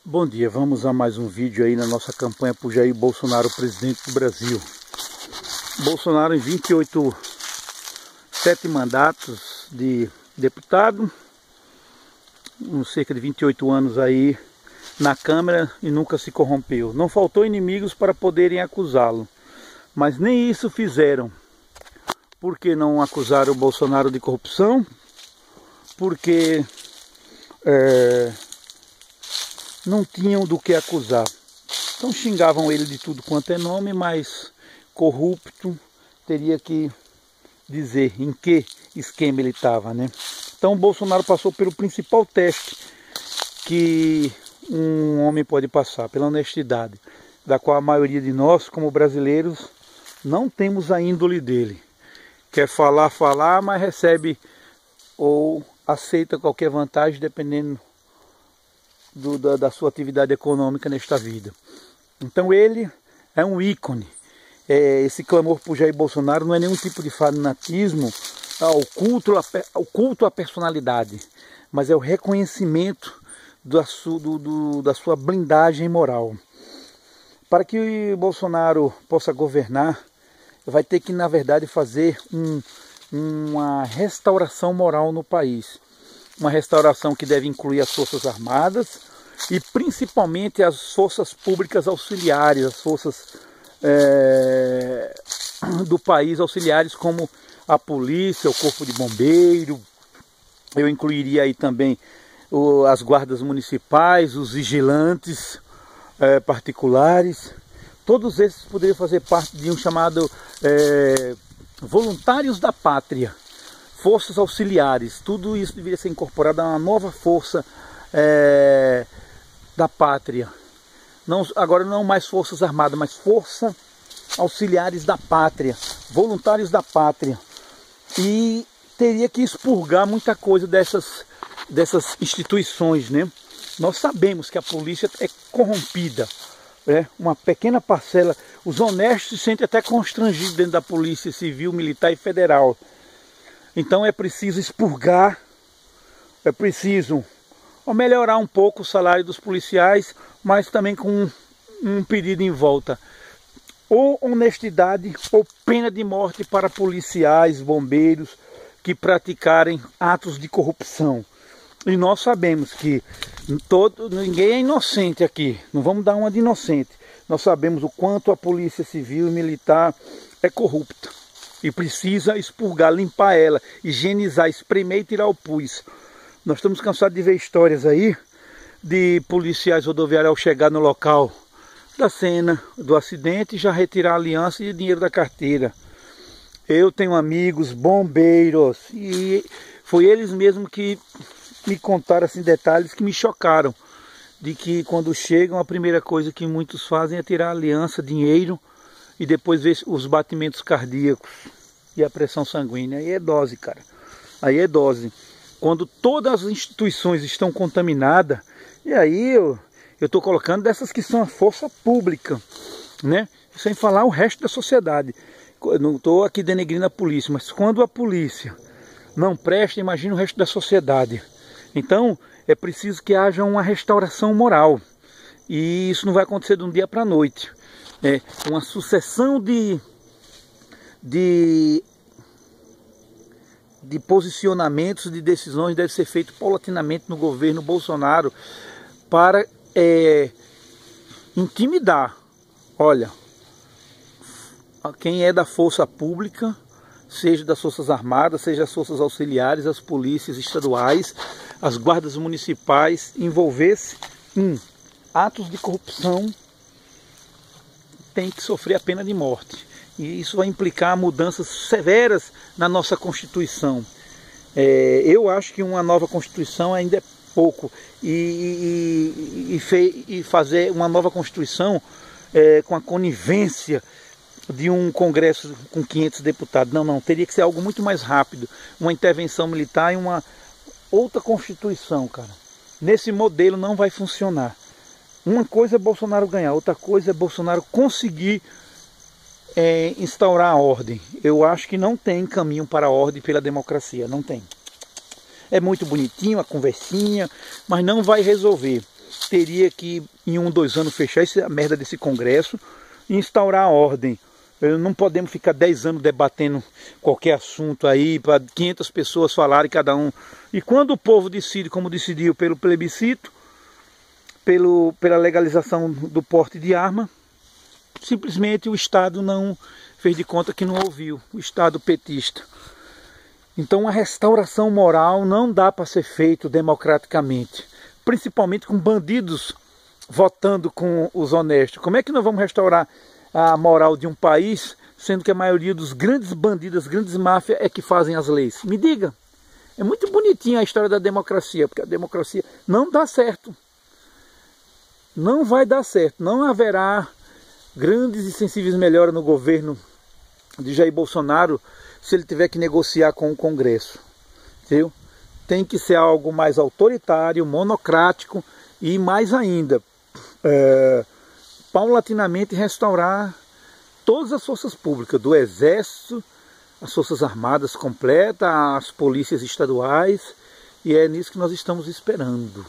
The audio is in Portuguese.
Bom dia, vamos a mais um vídeo aí na nossa campanha por Jair Bolsonaro, presidente do Brasil. Bolsonaro em 7 mandatos de deputado, cerca de 28 anos aí na Câmara e nunca se corrompeu. Não faltou inimigos para poderem acusá-lo, mas nem isso fizeram. Por que não acusaram o Bolsonaro de corrupção? Porque não tinham do que acusar. Então xingavam ele de tudo quanto é nome, mas corrupto teria que dizer em que esquema ele estava, né? Então o Bolsonaro passou pelo principal teste que um homem pode passar, pela honestidade, da qual a maioria de nós, como brasileiros, não temos a índole dele. Quer falar, mas recebe ou aceita qualquer vantagem dependendo da sua atividade econômica nesta vida. Então ele é um ícone. Esse clamor por Jair Bolsonaro não é nenhum tipo de fanatismo ao culto à personalidade, mas é o reconhecimento da sua blindagem moral. Para que o Bolsonaro possa governar, vai ter que, na verdade, fazer uma restauração moral no país. Uma restauração que deve incluir as Forças Armadas e principalmente as forças públicas auxiliares, as forças do país auxiliares, como a polícia, o corpo de bombeiro. Eu incluiria aí também as guardas municipais, os vigilantes particulares. Todos esses poderiam fazer parte de um chamado voluntários da pátria. Forças auxiliares, tudo isso deveria ser incorporado a uma nova força da pátria. Agora não mais forças armadas, mas forças auxiliares da pátria, voluntários da pátria. E teria que expurgar muita coisa dessas instituições, né? Nós sabemos que a polícia é corrompida, uma pequena parcela. Os honestos se sentem até constrangidos dentro da polícia civil, militar e federal. Então é preciso expurgar, é preciso melhorar um pouco o salário dos policiais, mas também com um pedido em volta. Ou honestidade ou pena de morte para policiais, bombeiros que praticarem atos de corrupção. E nós sabemos que ninguém é inocente aqui, não vamos dar uma de inocente. Nós sabemos o quanto a polícia civil e militar é corrupta. E precisa expurgar, limpar ela, higienizar, espremer e tirar o pus. Nós estamos cansados de ver histórias aí de policiais rodoviários ao chegar no local da cena do acidente já retirar a aliança e dinheiro da carteira. Eu tenho amigos bombeiros e foi eles mesmos que me contaram assim, detalhes que me chocaram. De que quando chegam a primeira coisa que muitos fazem é tirar a aliança, dinheiro e depois ver os batimentos cardíacos e a pressão sanguínea. Aí é dose, cara. Aí é dose. Quando todas as instituições estão contaminadas, e aí eu estou colocando dessas que são a força pública, né? Sem falar o resto da sociedade. Eu não estou aqui denegrindo a polícia, mas quando a polícia não presta, imagina o resto da sociedade. Então é preciso que haja uma restauração moral. E isso não vai acontecer de um dia para a noite. Uma sucessão de posicionamentos, de decisões deve ser feito paulatinamente no governo Bolsonaro para intimidar. Olha, quem é da força pública, seja das Forças Armadas, seja as Forças Auxiliares, as polícias estaduais, as guardas municipais, envolver-se em atos de corrupção, tem que sofrer a pena de morte. E isso vai implicar mudanças severas na nossa Constituição. Eu acho que uma nova Constituição ainda é pouco. E fazer uma nova Constituição com a conivência de um Congresso com 500 deputados. Não. Teria que ser algo muito mais rápido. Uma intervenção militar e uma outra Constituição, cara. Nesse modelo não vai funcionar. Uma coisa é Bolsonaro ganhar, outra coisa é Bolsonaro conseguir instaurar a ordem. Eu acho que não tem caminho para a ordem pela democracia, não tem. É muito bonitinho a conversinha, mas não vai resolver. teria que, em 1, 2 anos, fechar essa merda desse Congresso e instaurar a ordem. Não podemos ficar 10 anos debatendo qualquer assunto aí, para 500 pessoas falarem cada um. E quando o povo decide, como decidiu pelo plebiscito, pela legalização do porte de arma, simplesmente o Estado não fez de conta que não ouviu, o Estado petista. Então a restauração moral não dá para ser feito democraticamente, principalmente com bandidos votando com os honestos. Como é que nós vamos restaurar a moral de um país, sendo que a maioria dos grandes bandidos, as grandes máfias é que fazem as leis? Me diga. É muito bonitinha a história da democracia, porque a democracia não dá certo. Não vai dar certo. Não haverá grandes e sensíveis melhoras no governo de Jair Bolsonaro se ele tiver que negociar com o Congresso. Viu? Tem que ser algo mais autoritário, monocrático e mais ainda, paulatinamente restaurar todas as forças públicas, do Exército, as Forças Armadas completas, as polícias estaduais, e é nisso que nós estamos esperando.